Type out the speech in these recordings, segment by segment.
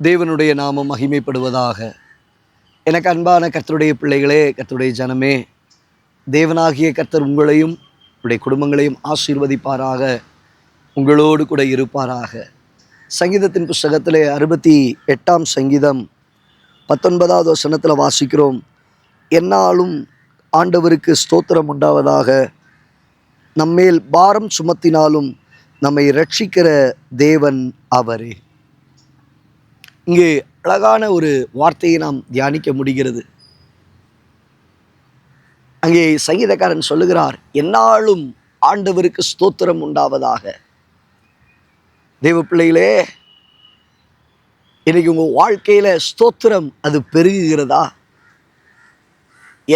தேவனுடைய நாமம் மகிமைப்படுவதாக. எனக்கு அன்பான கர்த்தருடைய பிள்ளைகளே, கர்த்தருடைய ஜனமே, தேவனாகிய கர்த்தர் உங்களையும் உங்களுடைய குடும்பங்களையும் ஆசீர்வதிப்பாராக, உங்களோடு கூட இருப்பாராக. சங்கீதத்தின் புஸ்தகத்திலே 68ஆம் சங்கீதம் 19வது வசனத்தில் வாசிக்கிறோம், என்னாலும் ஆண்டவருக்கு ஸ்தோத்திரம் உண்டாவதாக, நம்மேல் பாரம் சுமத்தினாலும் நம்மை ரட்சிக்கிற தேவன் அவரே. இங்கே அழகான ஒரு வார்த்தையை நாம் தியானிக்க முடிகிறது. அங்கே சங்கீதக்காரன் சொல்லுகிறார், என்னாலும் ஆண்டவருக்கு ஸ்தோத்திரம் உண்டாவதாக. தேவ பிள்ளைகளே, இன்னைக்கு உங்கள் வாழ்க்கையில் ஸ்தோத்திரம் அது பெருகுகிறதா?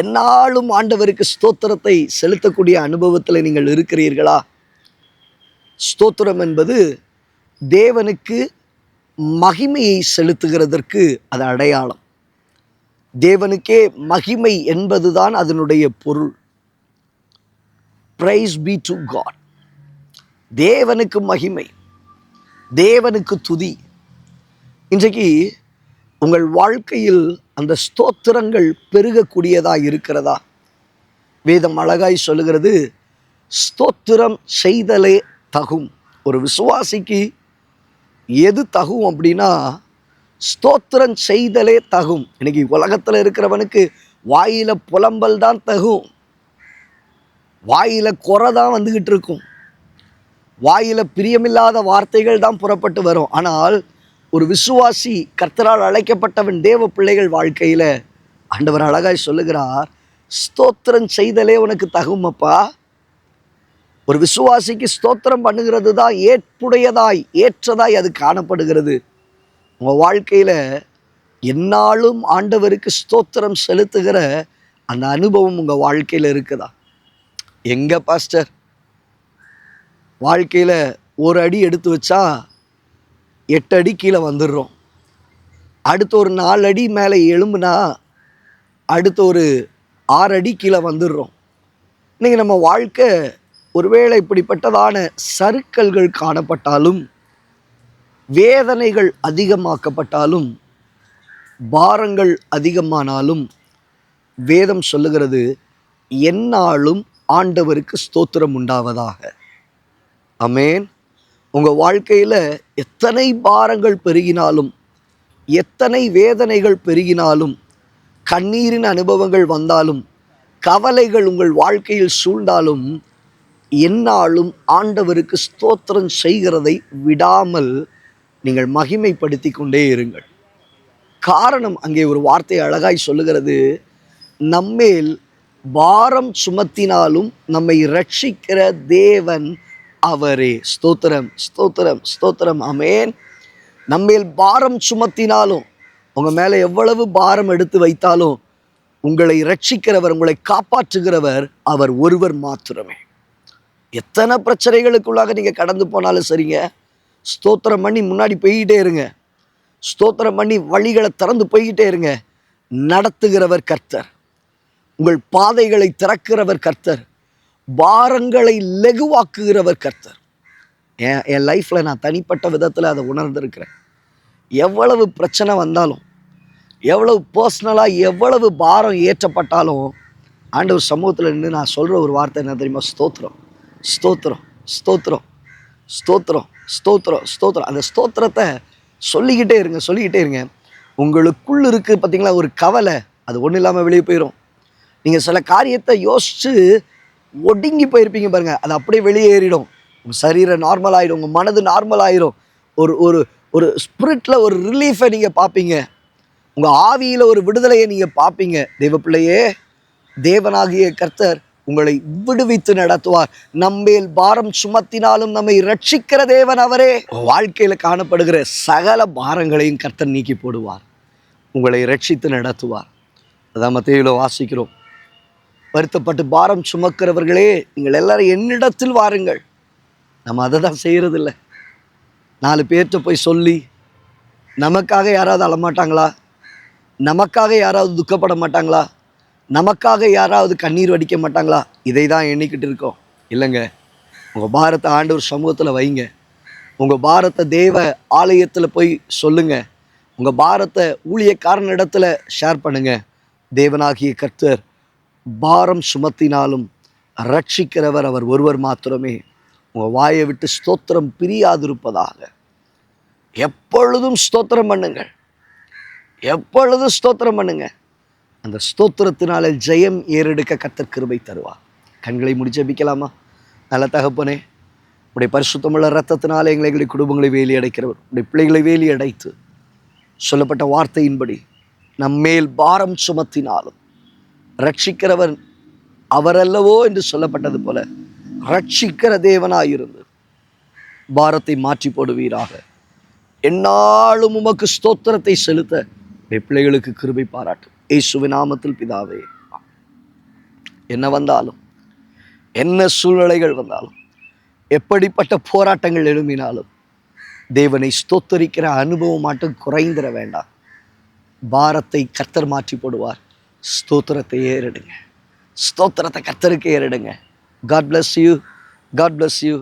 என்னாலும் ஆண்டவருக்கு ஸ்தோத்திரத்தை செலுத்தக்கூடிய அனுபவத்தில் நீங்கள் இருக்கிறீர்களா? ஸ்தோத்திரம் என்பது தேவனுக்கு மகிமையை செலுத்துகிறதற்கு அது அடையாளம். தேவனுக்கே மகிமை என்பதுதான் அதனுடைய பொருள். Praise be to God. தேவனுக்கு மகிமை, தேவனுக்கு துதி. இன்றைக்கு உங்கள் வாழ்க்கையில் அந்த ஸ்தோத்திரங்கள் பெருகக்கூடியதாக இருக்கிறதா? வேதம் அழகாய் சொல்லுகிறது, ஸ்தோத்திரம் செய்தலே தகும். ஒரு விசுவாசிக்கு எது தகும் அப்படின்னா, ஸ்தோத்திரம் செய்தலே தகும். இன்னைக்கு உலகத்தில் இருக்கிறவனுக்கு வாயில புலம்பல் தான் தகும், வாயில குறை தான் வந்துகிட்டு இருக்கும், வாயில பிரியமில்லாத வார்த்தைகள் தான் புறப்பட்டு வரும். ஆனால் ஒரு விசுவாசி, கர்த்தரால் அழைக்கப்பட்டவன், தேவ பிள்ளைகள் வாழ்க்கையில ஆண்டவர் அழகாய் சொல்லுகிறார், ஸ்தோத்திரம் செய்தலே உனக்கு தகுமப்பா. ஒரு விசுவாசிக்கு ஸ்தோத்திரம் பண்ணுகிறது தான் ஏற்புடையதாய், ஏற்றதாய் அது காணப்படுகிறது. உங்கள் வாழ்க்கையில் எந்நாளும் ஆண்டவருக்கு ஸ்தோத்திரம் செலுத்துகிற அந்த அனுபவம் உங்கள் வாழ்க்கையில் இருக்குதா? எங்கே பாஸ்டர், வாழ்க்கையில் ஒரு அடி எடுத்து வச்சா 8 அடி கீழே வந்துடுறோம், அடுத்த ஒரு 4 அடி மேலே எழும்புனா அடுத்த ஒரு 6 அடி கீழே வந்துடுறோம். இன்றைக்கி நம்ம வாழ்க்கை ஒருவேளை இப்படிப்பட்டதான சறுக்கல்கள் காணப்பட்டாலும், வேதனைகள் அதிகமாக்கப்பட்டாலும், பாரங்கள் அதிகமானாலும், வேதம் சொல்லுகிறது, எந்நாளும் ஆண்டவருக்கு ஸ்தோத்திரம் உண்டாவதாக. ஆமென். உங்கள் வாழ்க்கையில் எத்தனை பாரங்கள் பெருகினாலும், எத்தனை வேதனைகள் பெருகினாலும், கண்ணீரின் அனுபவங்கள் வந்தாலும், கவலைகள் உங்கள் வாழ்க்கையில் சூழ்ந்தாலும், எந்நாளும் ஆண்டவருக்கு ஸ்தோத்திரம் செய்கிறதை விடாமல் நீங்கள் மகிமைப்படுத்தி கொண்டே இருங்கள். காரணம், அங்கே ஒரு வார்த்தை அழகாய் சொல்லுகிறது, நம்மேல் பாரம் சுமத்தினாலும் நம்மை ரட்சிக்கிற தேவன் அவரே. ஸ்தோத்திரம், ஸ்தோத்திரம், ஸ்தோத்திரம். ஆமென். நம்மேல் பாரம் சுமத்தினாலும், உங்கள் மேலே எவ்வளவு பாரம் எடுத்து வைத்தாலும், உங்களை ரட்சிக்கிறவர், உங்களை காப்பாற்றுகிறவர் அவர் ஒருவர் மாத்திரமே. எத்தனை பிரச்சனைகளுக்குள்ளாக நீங்கள் கடந்து போனாலும் சரிங்க, ஸ்தோத்திரம் பண்ணி முன்னாடி போய்கிட்டே இருங்க, ஸ்தோத்திரம் பண்ணி வழிகளை திறந்து போய்கிட்டே இருங்க. நடத்துகிறவர் கர்த்தர், உங்கள் பாதைகளை திறக்கிறவர் கர்த்தர், பாரங்களை லெகுவாக்குகிறவர் கர்த்தர். என் லைஃப்பில் நான் தனிப்பட்ட விதத்தில் அதை உணர்ந்திருக்கிறேன். எவ்வளவு பிரச்சனை வந்தாலும், எவ்வளவு பர்சனலாக எவ்வளவு பாரம் ஏற்றப்பட்டாலும், ஆண்டவர் சமூகத்தில் நின்று நான் சொல்கிற ஒரு வார்த்தை என்ன தெரியுமா? ஸ்தோத்திரம், ஸ்தோத்திரம், ஸ்தோத்திரம், ஸ்தோத்திரம், ஸ்தோத்திரம், ஸ்தோத்திரம். அந்த ஸ்தோத்திரத்தை சொல்லிக்கிட்டே இருங்க, சொல்லிக்கிட்டே இருங்க. உங்களுக்குள் இருக்குது பார்த்தீங்களா ஒரு கவலை, அது ஒன்றும் இல்லாமல் வெளியே போயிடும். நீங்கள் சில காரியத்தை யோசித்து ஒடுங்கி போயிருப்பீங்க பாருங்கள், அது அப்படியே வெளியேறிடும். உங்கள் சரீரம் நார்மல் ஆகிடும், உங்கள் மனது நார்மல் ஆகிடும். ஒரு ஒரு ஒரு ஸ்பிரிட்டில் ஒரு ரிலீஃபை நீங்கள் பார்ப்பீங்க, உங்கள் ஆவியில் ஒரு விடுதலையை நீங்கள் பார்ப்பீங்க. தேவ பிள்ளையே, தேவனாகிய கர்த்தர் உங்களை விடுவித்து நடத்துவார். நம்மேல் பாரம் சுமத்தினாலும் நம்மை ரட்சிக்கிற தேவன் அவரே. வாழ்க்கையில் காணப்படுகிற சகல பாரங்களையும் கர்த்தர் நீக்கி போடுவார், உங்களை ரட்சித்து நடத்துவார். அதான் மத்தேயுல வாசிக்கிறோம், வருத்தப்பட்டு பாரம் சுமக்கிறவர்களே நீங்கள் எல்லாரும் என்னிடத்தில் வாருங்கள். நம்ம அதை தான் செய்கிறதில்ல. 4 பேர்கிட்ட போய் சொல்லி நமக்காக யாராவது அழமாட்டாங்களா? நமக்காக யாராவது துக்கப்பட மாட்டாங்களா? நமக்காக யாராவது கண்ணீர் வடிக்க மாட்டாங்களா? இதை தான் எண்ணிக்கிட்டு இருக்கோம். இல்லைங்க, உங்கள் பாரத்தை ஆண்டவர் சமூகத்தில் வைங்க. உங்கள் பாரத்தை தேவ ஆலயத்தில் போய் சொல்லுங்கள். உங்கள் பாரத்தை ஊழியக்காரனிடத்துல ஷேர் பண்ணுங்க. தேவனாகிய கர்த்தர் பாரம் சுமத்தினாலும் ரட்சிக்கிறவர் அவர் ஒருவர் மாத்திரமே. உங்கள் வாயை விட்டு ஸ்தோத்திரம் பிரியாதிருப்பதாக. எப்பொழுதும் ஸ்தோத்திரம் பண்ணுங்கள், எப்பொழுதும் ஸ்தோத்திரம் பண்ணுங்க. அந்த ஸ்தோத்திரத்தினால ஜெயம் ஏறெடுக்க கர்த்தர் கிருபை தருவார். கண்களை மூடி ஜெபிக்கலாமா? நல்ல தகப்பனே, உடைய பரிசுத்தமுள்ள இரத்தத்தினால எங்களுடைய குடும்பங்களை வேலி அடைக்கிறவர், உடைய பிள்ளைகளை வேலி அடைத்து சொல்லப்பட்ட வார்த்தையின்படி நம்மேல் பாரம் சுமத்தினாலும் ரட்சிக்கிறவர் அவரல்லவோ என்று சொல்லப்பட்டது போல ரட்சிக்கிற தேவனாயிருந்து பாரத்தை மாற்றி போடுவீராக. எந்நாளும் உமக்கு ஸ்தோத்திரத்தை செலுத்த பிள்ளைகளுக்கு கிருபை பாராட்டும். இயேசுவின் நாமத்தில் பிதாவே. என்ன வந்தாலும், என்ன சூழ்நிலைகள் வந்தாலும், எப்படிப்பட்ட போராட்டங்கள் எழும்பினாலும் தேவனை ஸ்தோத்தரிக்கிற அனுபவம் மட்டும் குறைந்திட வேண்டாம். பாரத்தை கர்த்தர் மாற்றி போடுவார். ஸ்தோத்திரத்தை ஏறிடுங்க, ஸ்தோத்திரத்தை கர்த்தருக்கு ஏறிடுங்க. God bless you. God bless you.